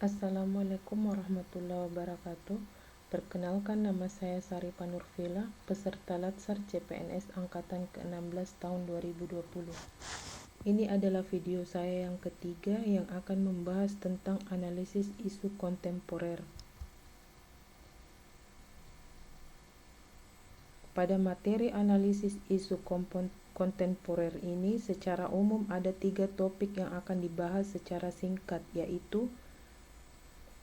Assalamualaikum warahmatullahi wabarakatuh. Perkenalkan, nama saya Sarifah Nurvila, peserta Latsar CPNS Angkatan ke-16 tahun 2020. Ini adalah video saya yang ketiga yang akan membahas tentang analisis isu kontemporer. Pada materi analisis isu kontemporer ini, secara umum ada 3 topik yang akan dibahas secara singkat, yaitu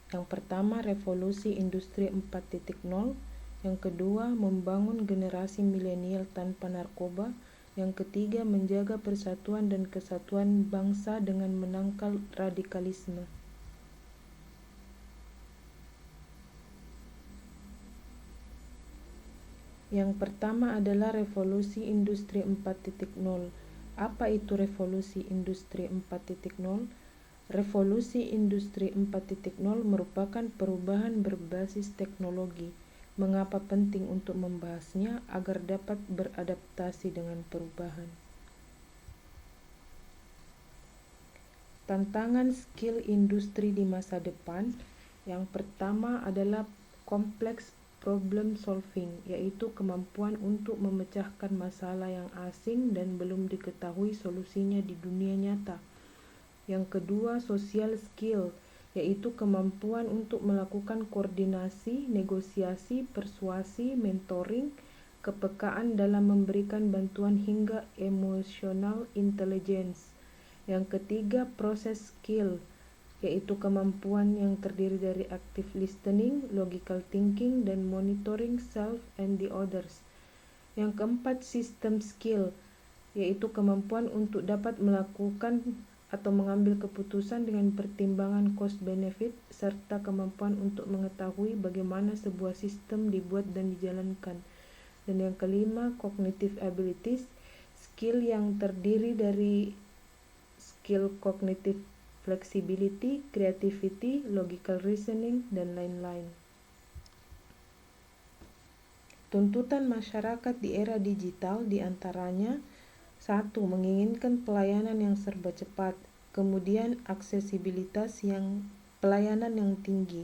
yang pertama, revolusi industri 4.0, yang kedua, membangun generasi milenial tanpa narkoba, yang ketiga, menjaga persatuan dan kesatuan bangsa dengan menangkal radikalisme. Yang pertama adalah revolusi industri 4.0. Apa itu revolusi industri 4.0? Revolusi industri 4.0 merupakan perubahan berbasis teknologi. Mengapa penting untuk membahasnya? Agar dapat beradaptasi dengan perubahan. Tantangan skill industri di masa depan. Yang pertama adalah kompleks problem solving, yaitu kemampuan untuk memecahkan masalah yang asing dan belum diketahui solusinya di dunia nyata. Yang kedua, social skill, yaitu kemampuan untuk melakukan koordinasi, negosiasi, persuasi, mentoring, kepekaan dalam memberikan bantuan hingga emotional intelligence. Yang ketiga, process skill, yaitu kemampuan yang terdiri dari active listening, logical thinking, dan monitoring self and the others. Yang keempat, system skill, yaitu kemampuan untuk dapat melakukan atau mengambil keputusan dengan pertimbangan cost benefit, serta kemampuan untuk mengetahui bagaimana sebuah sistem dibuat dan dijalankan. Dan yang kelima, cognitive abilities, skill yang terdiri dari skill cognitive flexibility, creativity, logical reasoning, dan lain-lain. Tuntutan masyarakat di era digital diantaranya: 1. Menginginkan pelayanan yang serba cepat, kemudian aksesibilitas pelayanan yang tinggi.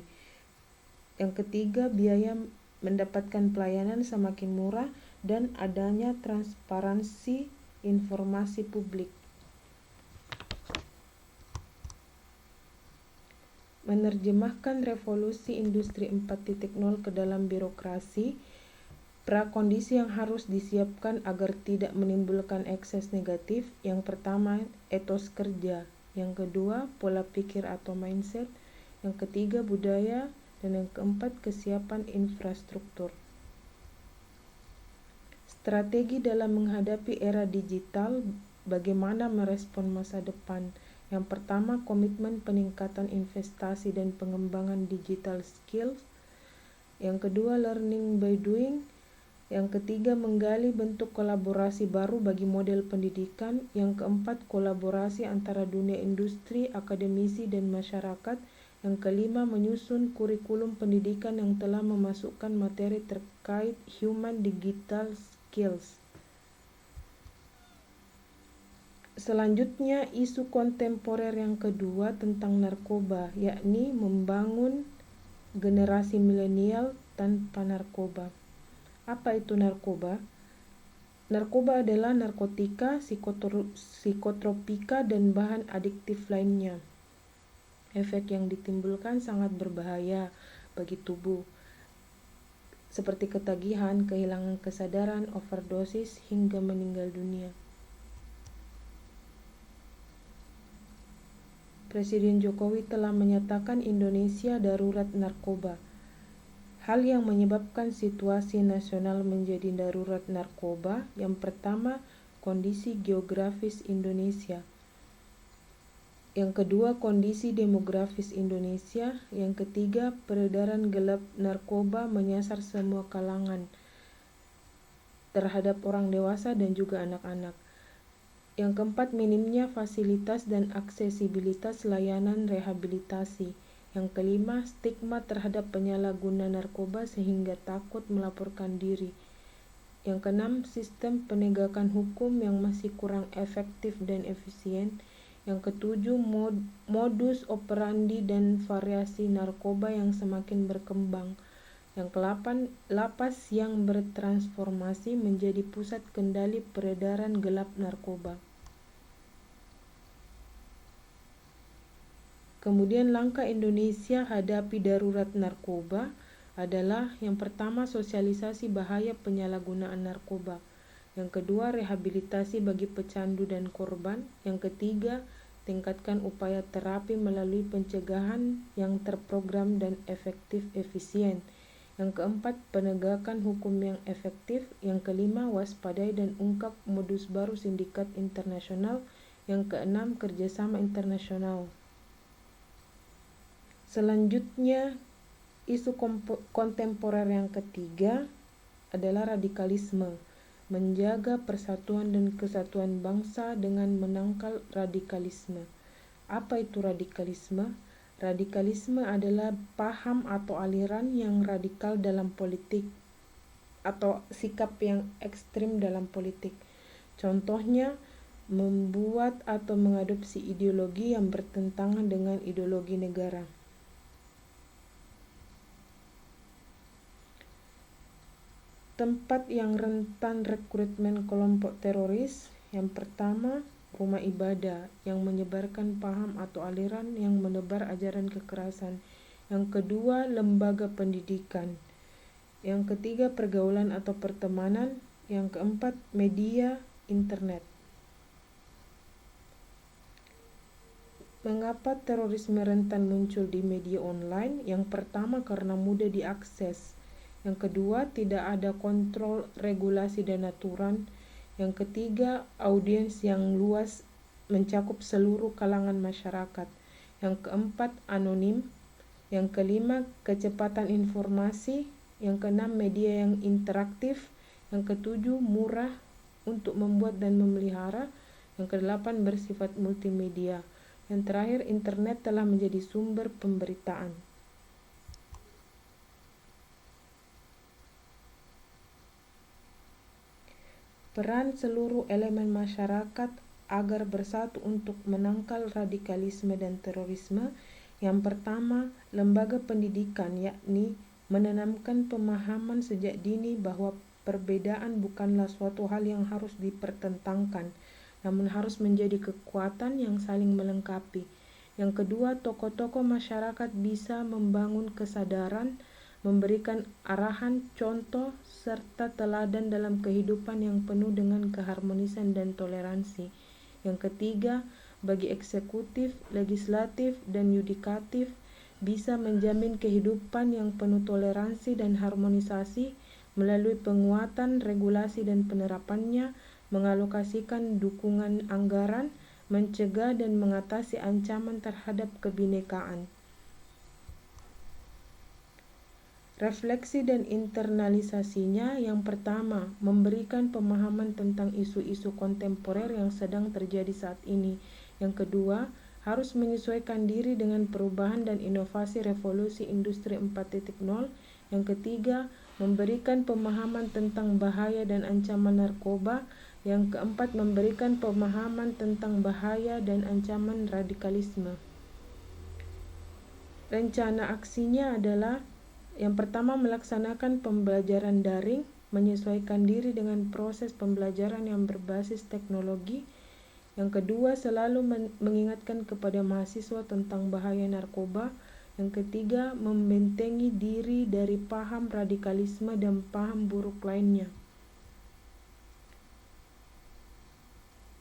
Yang ketiga, biaya mendapatkan pelayanan semakin murah dan adanya transparansi informasi publik. Menerjemahkan revolusi industri 4.0 ke dalam birokrasi. Prakondisi yang harus disiapkan agar tidak menimbulkan ekses negatif. Yang pertama, etos kerja. Yang kedua, pola pikir atau mindset. Yang ketiga, budaya. Dan yang keempat, kesiapan infrastruktur. Strategi dalam menghadapi era digital, bagaimana merespon masa depan. Yang pertama, komitmen peningkatan investasi dan pengembangan digital skills. Yang kedua, learning by doing. Yang ketiga, menggali bentuk kolaborasi baru bagi model pendidikan. Yang keempat, kolaborasi antara dunia industri, akademisi, dan masyarakat. Yang kelima, menyusun kurikulum pendidikan yang telah memasukkan materi terkait human digital skills. Selanjutnya, isu kontemporer yang kedua tentang narkoba, yakni membangun generasi milenial tanpa narkoba. Apa itu narkoba? Narkoba adalah narkotika, psikotropika, dan bahan adiktif lainnya. Efek yang ditimbulkan sangat berbahaya bagi tubuh, seperti ketagihan, kehilangan kesadaran, overdosis, hingga meninggal dunia. Presiden Jokowi telah menyatakan Indonesia darurat narkoba. Hal yang menyebabkan situasi nasional menjadi darurat narkoba, yang pertama, kondisi geografis Indonesia. Yang kedua, kondisi demografis Indonesia. Yang ketiga, peredaran gelap narkoba menyasar semua kalangan, terhadap orang dewasa dan juga anak-anak. Yang keempat, minimnya fasilitas dan aksesibilitas layanan rehabilitasi. Yang kelima, stigma terhadap penyalahguna narkoba sehingga takut melaporkan diri. Yang keenam, sistem penegakan hukum yang masih kurang efektif dan efisien. Yang ketujuh, modus operandi dan variasi narkoba yang semakin berkembang. Yang ke-8, lapas yang bertransformasi menjadi pusat kendali peredaran gelap narkoba. Kemudian langkah Indonesia hadapi darurat narkoba adalah yang pertama, sosialisasi bahaya penyalahgunaan narkoba. Yang kedua, rehabilitasi bagi pecandu dan korban. Yang ketiga, tingkatkan upaya terapi melalui pencegahan yang terprogram dan efisien. Yang keempat, penegakan hukum yang efektif. Yang kelima, waspadai dan ungkap modus baru sindikat internasional. Yang keenam, kerjasama internasional. Selanjutnya, isu kontemporer yang ketiga adalah radikalisme. Menjaga persatuan dan kesatuan bangsa dengan menangkal radikalisme. Apa itu radikalisme? Radikalisme adalah paham atau aliran yang radikal dalam politik atau sikap yang ekstrim dalam politik. Contohnya, membuat atau mengadopsi ideologi yang bertentangan dengan ideologi negara. Tempat yang rentan rekrutmen kelompok teroris. Yang pertama, rumah ibadah yang menyebarkan paham atau aliran yang menebar ajaran kekerasan. Yang kedua, lembaga pendidikan. Yang ketiga, pergaulan atau pertemanan. Yang keempat, media internet. Mengapa terorisme rentan muncul di media online? Yang pertama, karena mudah diakses. Yang kedua, tidak ada kontrol, regulasi, dan aturan. Yang ketiga, audiens yang luas mencakup seluruh kalangan masyarakat. Yang keempat, anonim. Yang kelima, kecepatan informasi. Yang keenam, media yang interaktif. Yang ketujuh, murah untuk membuat dan memelihara. Yang kedelapan, bersifat multimedia. Yang terakhir, internet telah menjadi sumber pemberitaan. Peran seluruh elemen masyarakat agar bersatu untuk menangkal radikalisme dan terorisme. Yang pertama, lembaga pendidikan, yakni menanamkan pemahaman sejak dini bahwa perbedaan bukanlah suatu hal yang harus dipertentangkan, namun harus menjadi kekuatan yang saling melengkapi. Yang kedua, tokoh-tokoh masyarakat bisa membangun kesadaran, memberikan arahan, contoh, serta teladan dalam kehidupan yang penuh dengan keharmonisan dan toleransi. Yang ketiga, bagi eksekutif, legislatif, dan yudikatif bisa menjamin kehidupan yang penuh toleransi dan harmonisasi melalui penguatan regulasi dan penerapannya, mengalokasikan dukungan anggaran, mencegah dan mengatasi ancaman terhadap kebinekaan. Refleksi dan internalisasinya. Yang pertama, memberikan pemahaman tentang isu-isu kontemporer yang sedang terjadi saat ini. Yang kedua, harus menyesuaikan diri dengan perubahan dan inovasi revolusi industri 4.0. Yang ketiga, memberikan pemahaman tentang bahaya dan ancaman narkoba. Yang keempat, memberikan pemahaman tentang bahaya dan ancaman radikalisme. Rencana aksinya adalah: yang pertama, melaksanakan pembelajaran daring, menyesuaikan diri dengan proses pembelajaran yang berbasis teknologi. Yang kedua, selalu mengingatkan kepada mahasiswa tentang bahaya narkoba. Yang ketiga, membentengi diri dari paham radikalisme dan paham buruk lainnya.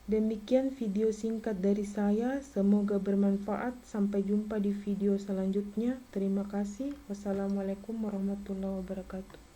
Demikian video singkat dari saya, semoga bermanfaat. Sampai jumpa di video selanjutnya. Terima kasih. Wassalamualaikum warahmatullahi wabarakatuh.